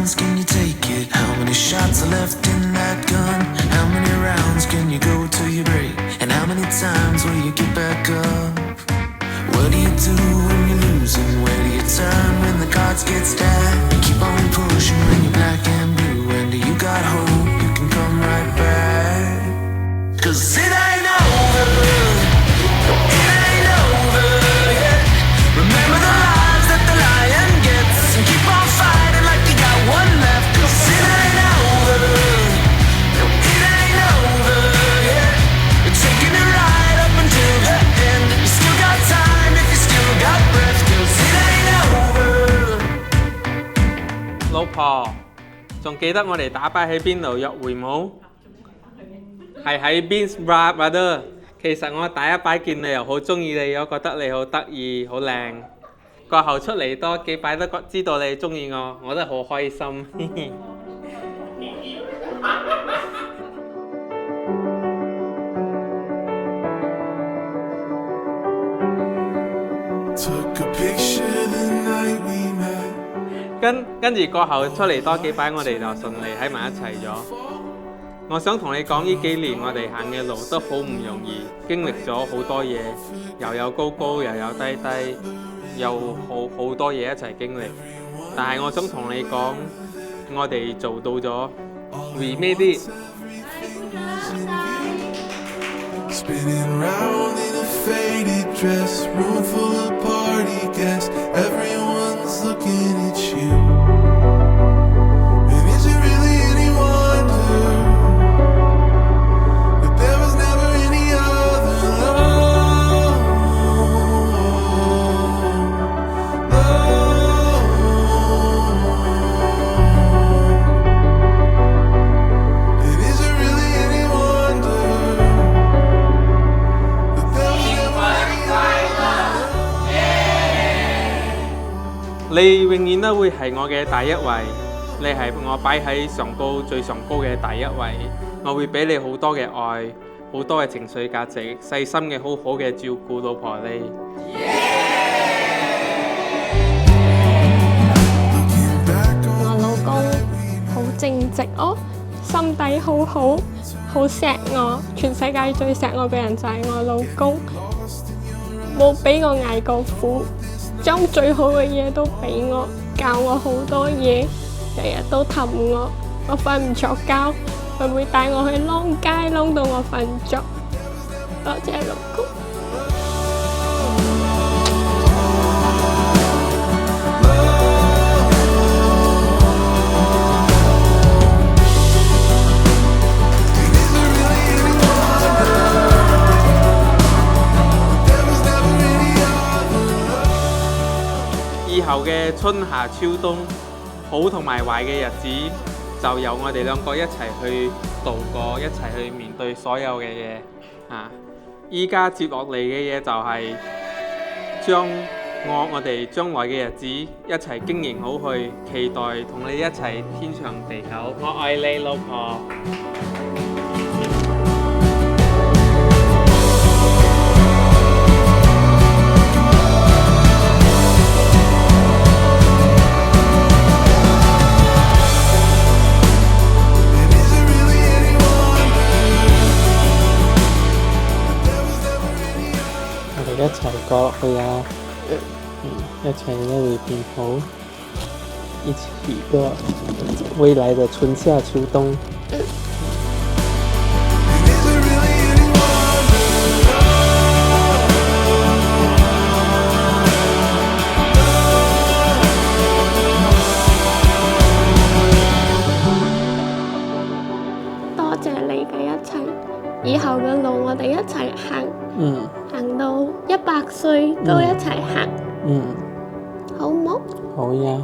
times can you take it? How many shots are left in that gun? How many rounds can you go till you break? And how many times will you get back up? What do you do when you're losing? Where do you turn when the cards get stacked? You keep on pushing when you're black and blue. And you got hope you can come right back. 'Cause it ain't over. It ain't over yet. Remember the lives that the lion gets. And keep on fighting like you got one left. 'Cause it ain't over. It ain't over yet. You're taking it right up until the end. You still got time if you still got breath. 'Cause it ain't over. 老婆，仲記得我哋打牌喺邊度約會冇？係喺 Beans Bar Brother。其實我第一擺見你又好中意你，我覺得你好得意、好靚。過後出嚟多幾擺都知道你中意我，我都好開心。Took a picture the night we met. 跟住過後出嚟多幾擺，我哋就順利喺埋一齊咗。我想同你講，呢幾年我哋行嘅路都好唔容易，經歷咗好多嘢，又有高高，又有低低，有好多嘢一齊經歷。但係我想同你講，我哋做到咗，we made it。Spinning round in a faded dress, room full of party guests, everyone's looking at you. And is it really any wonder that there was never any other love? And is it really any wonder that there was never any other love? 你永遠都會係我嘅第一位，你係我擺喺上高最上高嘅第一位。我會俾你好多嘅愛，好多嘅情緒價值，細心嘅好好嘅照顧老婆你。我老公好正直哦，心底好好，好錫我，全世界最錫我嘅人就係我老公，冇俾我捱過苦，將最好嘅嘢都俾我，教我好多嘢，日日都氹我，我瞓唔着覺，佢會帶我去啷街啷到我瞓唔着，多謝老公。以後嘅春夏秋冬，好同埋壞嘅日子，就由我哋兩個一齊去度過，一齊去面對所有嘅嘢啊！依家接落嚟嘅嘢就係將我哋將來嘅日子一齊經營好去，期待同你一齊天長地久。我愛你，老婆。一齊過落去啊！一齊都會變好，一起過未來的春夏秋冬。多謝你嘅一切，以後嘅路我哋一齊行。行到100歲都一齊行，好冇？好呀。